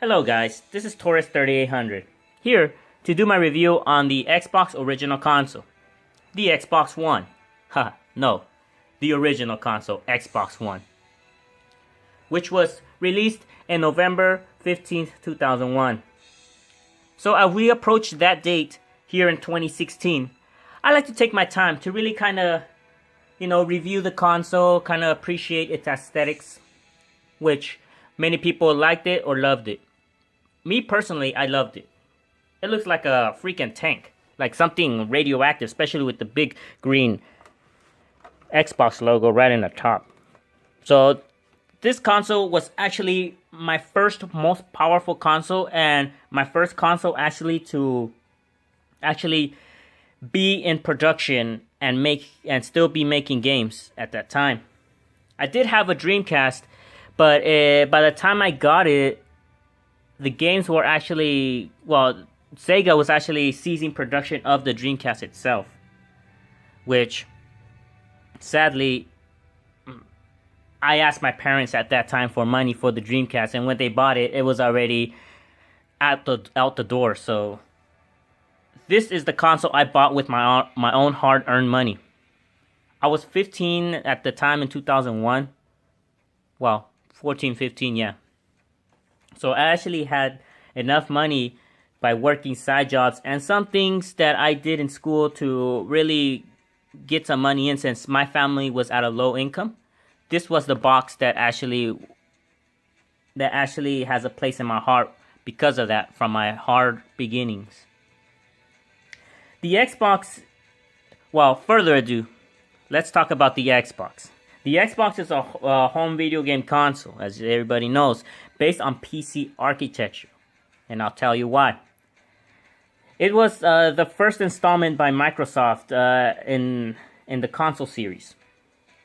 Hello guys, this is Taurus 3800, here to do my review on the Xbox original console, the Xbox One. No, the original console, Xbox One, which was released in November 15th, 2001. So as we approach that date here in 2016, I like to take my time to really kind of, review the console, kind of appreciate its aesthetics, which many people liked it or loved it. Me personally, I loved it. It looks like a freaking tank, like something radioactive, especially with the big green Xbox logo right in the top. So this console was actually my first most powerful console, and my first console to be in production and still be making games at that time. I did have a Dreamcast, but by the time I got it, the games were Sega was actually ceasing production of the Dreamcast itself, which sadly I asked my parents at that time for money for the Dreamcast, and when they bought it, it was already out the door. So this is the console I bought with my own hard-earned money. I was 15 at the time in 2001. Well, 14, 15, yeah. So I actually had enough money by working side jobs and some things that I did in school to really get some money in, since my family was at a low income. This was the box that actually has a place in my heart because of that, from my hard beginnings. The Xbox, further ado, let's talk about the Xbox. The Xbox is a home video game console, as everybody knows, based on PC architecture, and I'll tell you why. It was the first installment by Microsoft in the console series,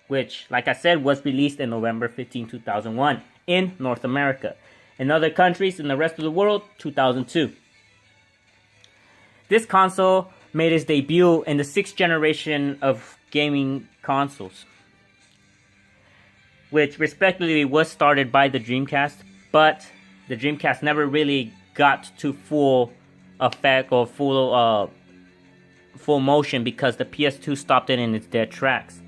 which, like I said, was released in November 15, 2001 in North America. In other countries in the rest of the world, 2002. This console made its debut in the 6th generation of gaming consoles, which respectively was started by the Dreamcast, but the Dreamcast never really got to full effect or full motion because the PS2 stopped it in its dead tracks.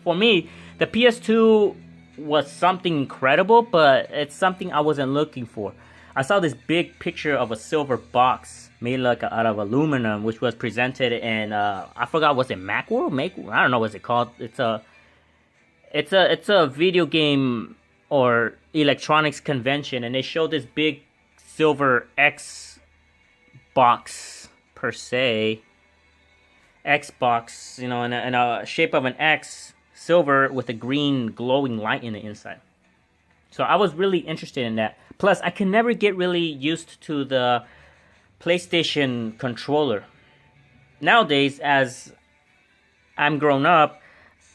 For me, the PS2 was something incredible, but it's something I wasn't looking for. I saw this big picture of a silver box made out of aluminum, which was presented in I forgot, was it Macworld? I don't know what's it called. It's a video game or electronics convention, and they showed this big silver Xbox per se. Xbox, in a shape of an X, silver with a green glowing light in the inside. So I was really interested in that. Plus, I can never get really used to the PlayStation controller. Nowadays, as I'm grown up,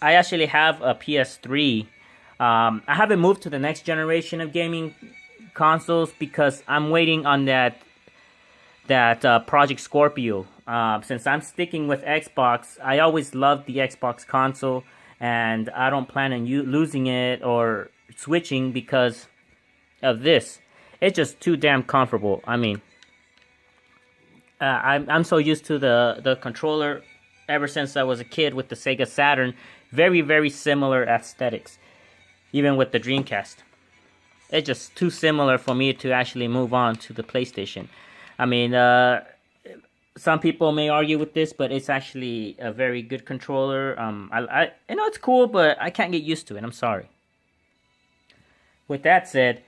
I actually have a PS3. I haven't moved to the next generation of gaming consoles because I'm waiting on that Project Scorpio. Since I'm sticking with Xbox, I always loved the Xbox console, and I don't plan on losing it or switching because of this. It's just too damn comfortable. I mean, I'm so used to the controller ever since I was a kid with the Sega Saturn. Very, very similar aesthetics, even with the Dreamcast. It's just too similar for me to actually move on to the PlayStation. I mean, some people may argue with this, but it's actually a very good controller. I know it's cool, but I can't get used to it. I'm sorry. With that said,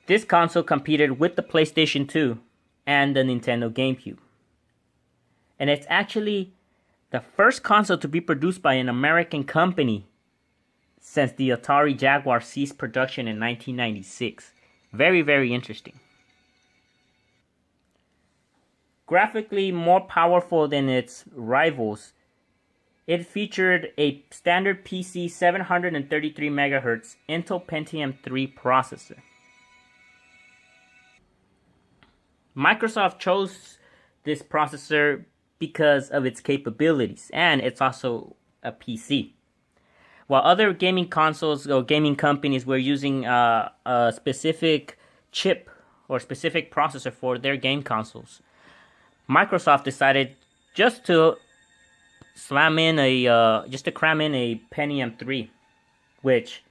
this console competed with the PlayStation 2 and the Nintendo GameCube. And it's actually the first console to be produced by an American company since the Atari Jaguar ceased production in 1996. Very, very interesting. Graphically more powerful than its rivals, it featured a standard PC 733 MHz Intel Pentium 3 processor. Microsoft chose this processor because of its capabilities, and it's also a PC. While other gaming consoles or gaming companies were using a specific chip or specific processor for their game consoles, Microsoft decided just to cram in a Pentium 3, which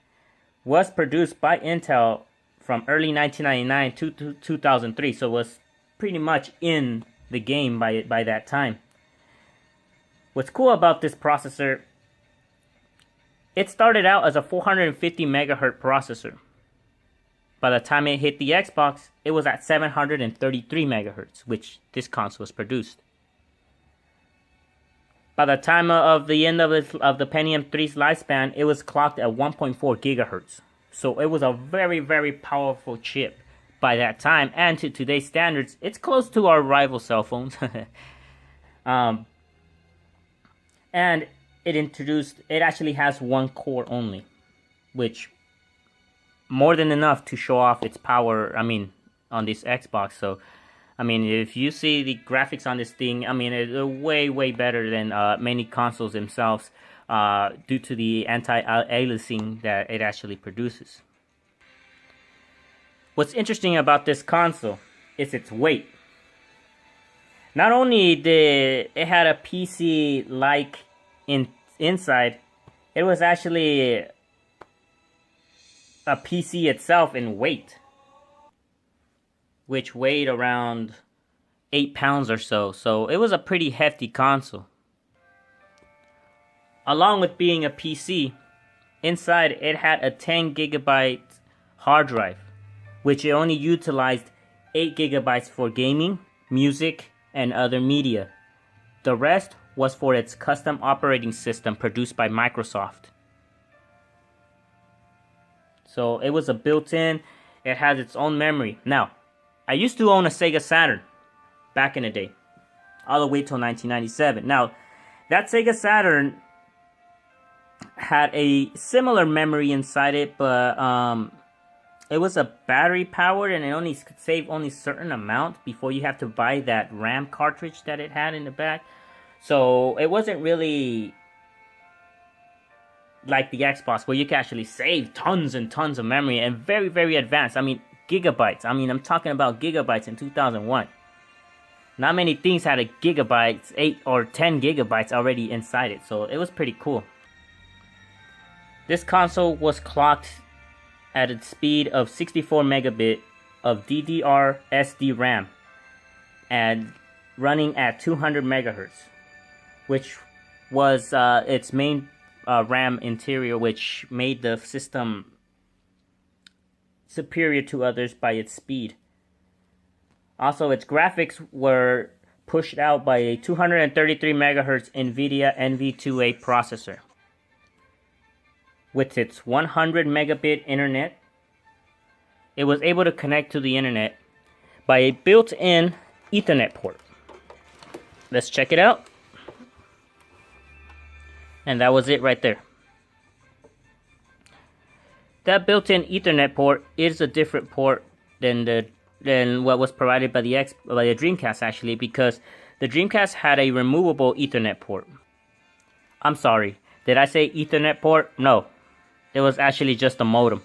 was produced by Intel from early 1999 to 2003, so it was pretty much in the game by that time. What's cool about this processor, it started out as a 450 megahertz processor. By the time it hit the Xbox, it was at 733 megahertz, which this console was produced. By the time of the end of the Pentium 3's lifespan, it was clocked at 1.4 gigahertz. So it was a very, very powerful chip by that time, and to today's standards, it's close to our rival cell phones. And it actually has one core only, which more than enough to show off its power, on this Xbox. So, if you see the graphics on this thing, it's way, way better than many consoles themselves due to the anti-aliasing that it actually produces. What's interesting about this console is its weight. Not only did it had a PC-like inside, it was actually a PC itself in weight, which weighed around 8 pounds or so. So it was a pretty hefty console. Along with being a PC, inside it had a 10 gigabyte hard drive, which it only utilized 8 gigabytes for gaming, music, and other media. The rest was for its custom operating system produced by Microsoft. So it was a built-in, it has its own memory. Now, I used to own a Sega Saturn back in the day, all the way till 1997. Now, that Sega Saturn had a similar memory inside it, but it was a battery powered, and it only could save only a certain amount before you have to buy that RAM cartridge that it had in the back. So it wasn't really like the Xbox, where you can actually save tons and tons of memory, and very, very advanced. Gigabytes. I'm talking about gigabytes in 2001. Not many things had a gigabyte, 8 or 10 gigabytes already inside it, so it was pretty cool. This console was clocked at a speed of 64 megabit of DDR SD RAM and running at 200 megahertz, which was its main RAM interior, which made the system superior to others by its speed. Also, its graphics were pushed out by a 233 megahertz NVIDIA NV2A processor. With its 100 megabit internet, it was able to connect to the internet by a built-in Ethernet port. Let's check it out. And that was it right there. That built-in Ethernet port is a different port than what was provided by the Dreamcast, actually, because the Dreamcast had a removable Ethernet port. I'm sorry, did I say Ethernet port? No, it was actually just a modem.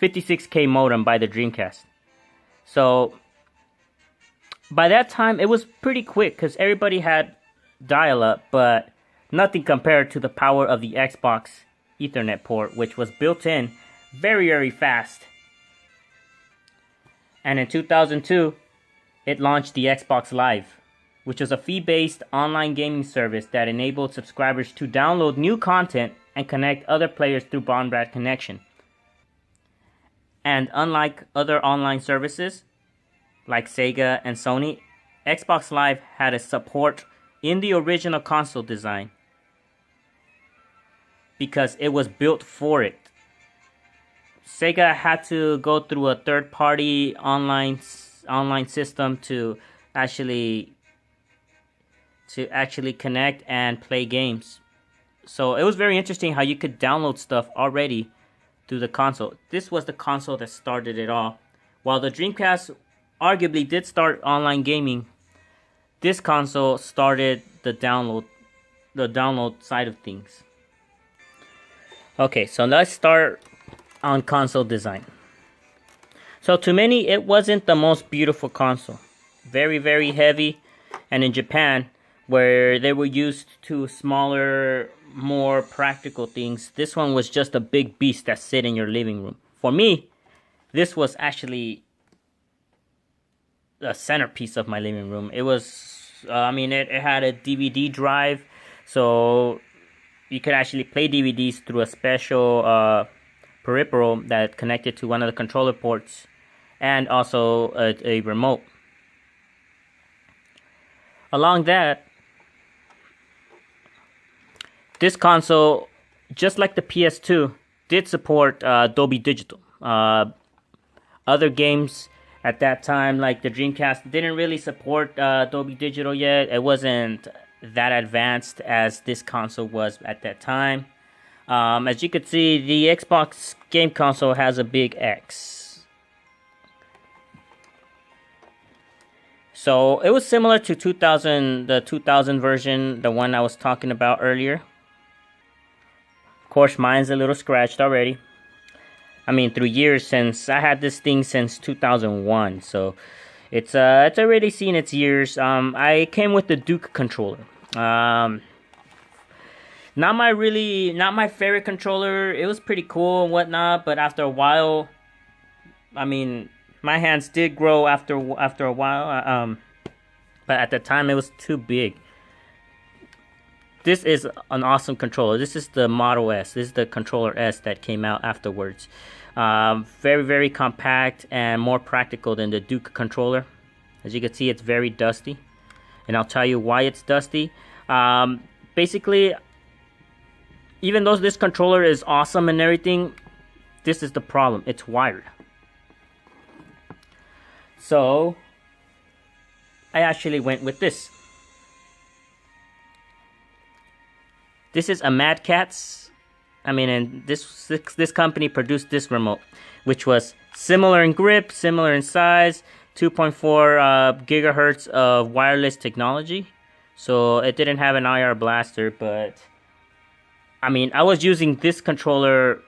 56K modem by the Dreamcast. So by that time, it was pretty quick because everybody had dial-up, but nothing compared to the power of the Xbox Ethernet port, which was built in very, very fast. And in 2002, it launched the Xbox Live, which was a fee-based online gaming service that enabled subscribers to download new content and connect other players through broadband connection. And unlike other online services, like Sega and Sony, Xbox Live had a support in the original console design because it was built for it. Sega had to go through a third-party online system to actually connect and play games. So it was very interesting how you could download stuff already through the console. This was the console that started it all. While the Dreamcast arguably did start online gaming, this console started the download side of things. Okay, so let's start on console design. So to many, it wasn't the most beautiful console. Very, very heavy. And in Japan, where they were used to smaller, more practical things, this one was just a big beast that sit in your living room. For me, this was actually a centerpiece of my living room. It was, it had a DVD drive, so you could actually play DVDs through a special peripheral that connected to one of the controller ports, and also a remote. Along that, this console, just like the PS2, did support Dolby Digital. Other games at that time, like the Dreamcast, didn't really support Dolby Digital yet. It wasn't that advanced as this console was at that time. As you could see, the Xbox game console has a big X. So it was similar to the 2000 version, the one I was talking about earlier. Of course, mine's a little scratched already. Through years, since I had this thing since 2001, so it's already seen its years. I came with the Duke controller. Not my favorite controller. It was pretty cool and whatnot, but after a while, my hands did grow after a while. But at the time, it was too big. This is an awesome controller. This is the Model S. This is the controller S that came out afterwards. Very, very compact and more practical than the Duke controller. As you can see, it's very dusty. And I'll tell you why it's dusty. Basically, even though this controller is awesome and everything, this is the problem. It's wired. So, I actually went with this. This is a Mad Catz. And this company produced this remote, which was similar in grip, similar in size, 2.4 gigahertz of wireless technology. So it didn't have an IR blaster, but I was using this controller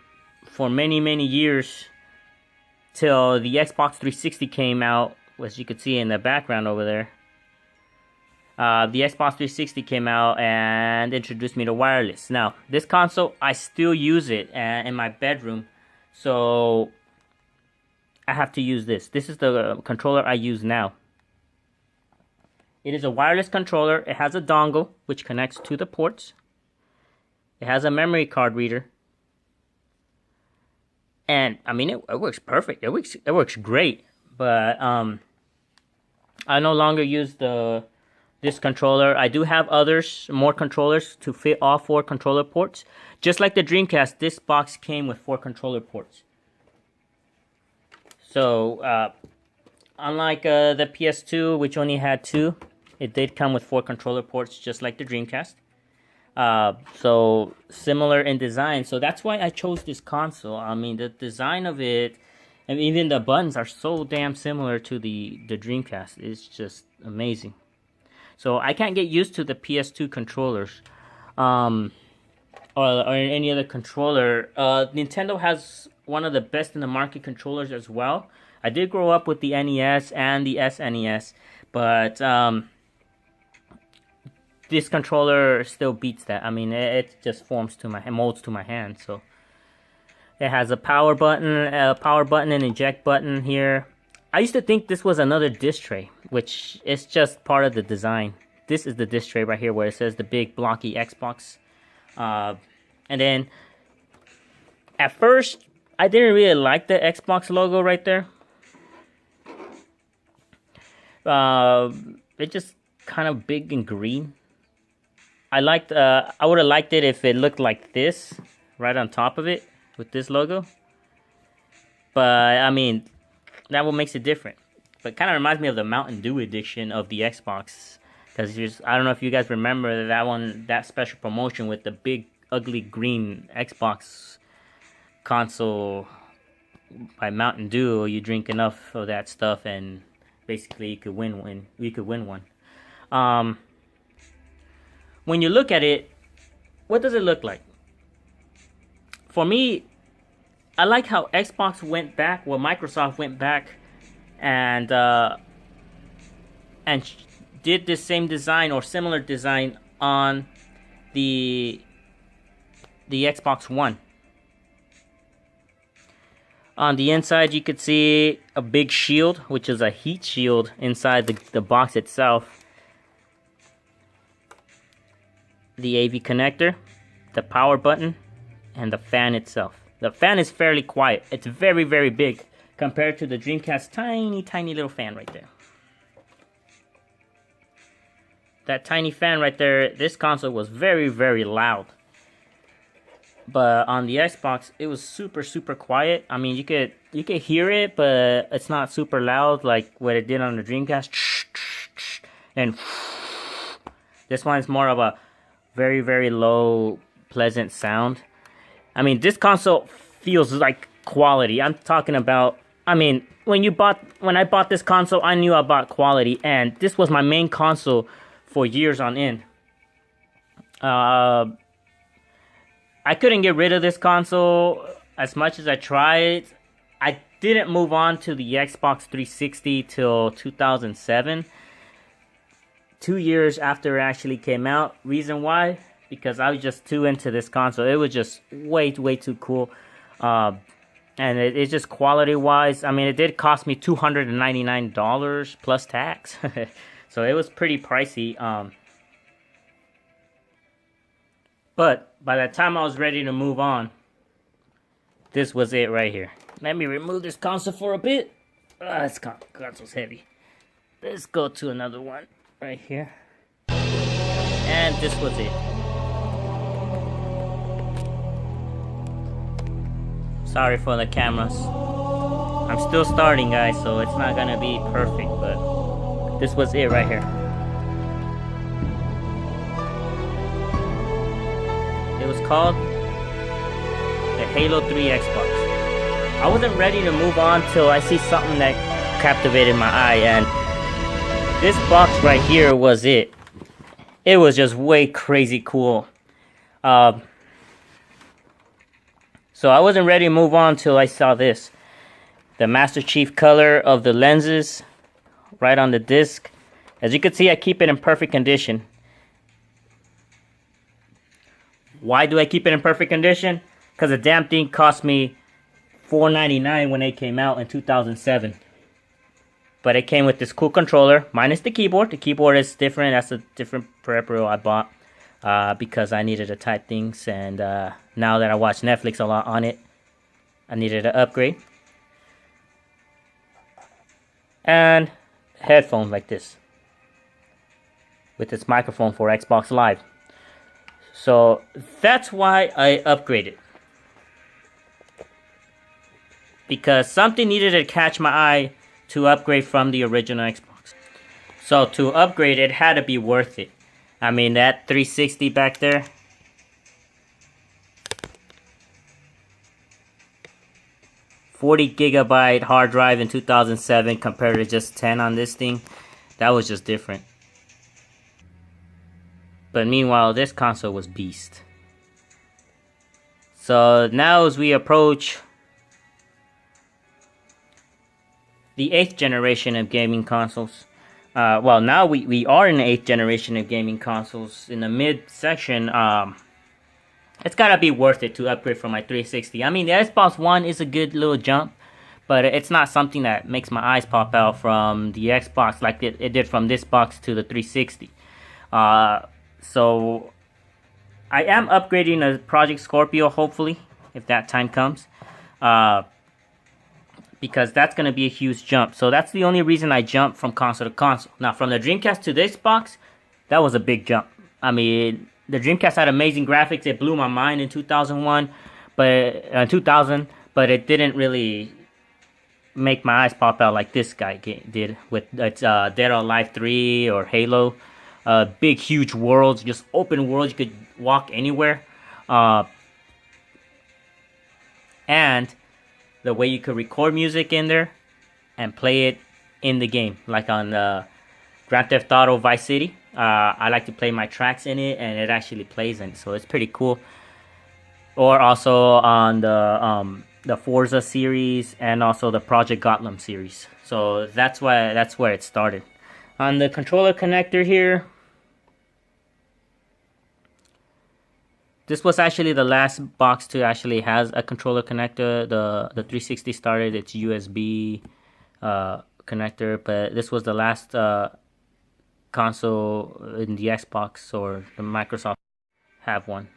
for many, many years till the Xbox 360 came out, as you could see in the background over there. The Xbox 360 came out and introduced me to wireless. Now, this console, I still use it in my bedroom, so I have to use this. This is the controller I use now. It is a wireless controller. It has a dongle, which connects to the ports. It has a memory card reader. And, it works perfect. It works great. But, I no longer use this controller. I do have more controllers to fit all 4 controller ports. Just like the Dreamcast, this box came with 4 controller ports. So, unlike the PS2, which only had 2, it did come with 4 controller ports, just like the Dreamcast. So, similar in design. So, that's why I chose this console. The design of it, and even the buttons are so damn similar to the Dreamcast. It's just amazing. So I can't get used to the PS2 controllers, or any other controller. Nintendo has one of the best in the market controllers as well. I did grow up with the NES and the SNES, but this controller still beats that. It just molds to my hand. So it has a power button and eject button here. I used to think this was another disc tray, which is just part of the design. This is the disc tray right here where it says the big blocky Xbox. And then, at first, I didn't really like the Xbox logo right there. It's just kind of big and green. I would have liked it if it looked like this, right on top of it, with this logo. But, that what makes it different. But it kind of reminds me of the Mountain Dew edition of the Xbox. Because I don't know if you guys remember that special promotion with the big, ugly green Xbox console by Mountain Dew. You drink enough of that stuff and basically you could win one. When you look at it, what does it look like? for me, I like how Xbox went back, well, Microsoft went back and did the same design or similar design on the Xbox One. On the inside, you could see a big shield, which is a heat shield inside the box itself. The AV connector, the power button, and the fan itself. The fan is fairly quiet. It's very, very big compared to the Dreamcast's tiny, tiny little fan right there. That tiny fan right there, this console was very, very loud. But on the Xbox, it was super, super quiet. I mean, you could hear it, but it's not super loud like what it did on the Dreamcast. And this one is more of a very, very low, pleasant sound. I mean, this console feels like quality. I'm talking about, I mean, when I bought this console, I knew I bought quality, and this was my main console for years on end. I couldn't get rid of this console as much as I tried. I didn't move on to the Xbox 360 till 2007. 2 years after it actually came out. Reason why? Because I was just too into this console. It was just way, way too cool. And it's just quality-wise. I mean, it did cost me $299 plus tax. So it was pretty pricey. But by the time I was ready to move on, this was it right here. Let me remove this console for a bit. This console's heavy. Let's go to another one right here. And this was it. Sorry for the cameras. I'm still starting, guys, so it's not gonna be perfect, but this was it right here. It was called the Halo 3 Xbox. I wasn't ready to move on till I see something that captivated my eye, and this box right here was it. It was just way crazy cool. So I wasn't ready to move on till I saw this. The Master Chief color of the lenses right on the disc. As you can see, I keep it in perfect condition. Why do I keep it in perfect condition? Because the damn thing cost me $4.99 when it came out in 2007. But it came with this cool controller, minus the keyboard. The keyboard is different. That's a different peripheral I bought because I needed to type things. And now that I watch Netflix a lot on it, I needed to upgrade. And headphones like this, with this microphone for Xbox Live. So that's why I upgraded. Because something needed to catch my eye to upgrade from the original Xbox. So to upgrade, it had to be worth it. I mean, that 360 back there. $40 GB hard drive in 2007 compared to just 10 on this thing. That was just different. But meanwhile, this console was beast. So now as we approach the 8th generation of gaming consoles. Well, now we are in the 8th generation of gaming consoles. In the mid section, it's gotta be worth it to upgrade from my 360. I mean, the Xbox One is a good little jump, but it's not something that makes my eyes pop out from the Xbox like it did from this box to the 360. So I am upgrading a Project Scorpio, hopefully, if that time comes. Because that's going to be a huge jump. So that's the only reason I jumped from console to console. Now, from the Dreamcast to this box, that was a big jump. I mean, the Dreamcast had amazing graphics. It blew my mind in 2000, but it didn't really make my eyes pop out like this guy did with Dead or Alive 3 or Halo. Big, huge worlds, just open worlds. You could walk anywhere. And the way you could record music in there and play it in the game. Like on Grand Theft Auto Vice City. I like to play my tracks in it, and it actually plays in it. So it's pretty cool. or also on the Forza series and also the Project Gotham series. So that's where it started. On the controller connector here, this was actually the last box to actually has a controller connector. The 360 started its USB connector, but this was the last console in the Xbox or the Microsoft have one.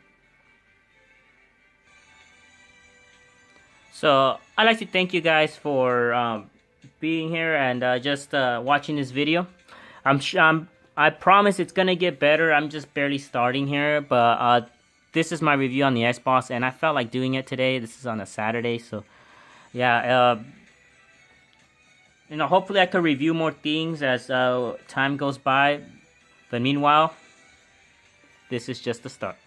So I'd like to thank you guys for being here and just watching this video. I promise it's gonna get better. I'm just barely starting here, but this is my review on the Xbox, and I felt like doing it today. This is on a Saturday, so yeah. Hopefully I could review more things as time goes by. But meanwhile, this is just the start.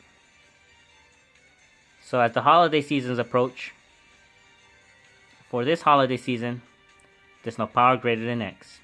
So as the holiday seasons approach, for this holiday season, there's no power greater than X.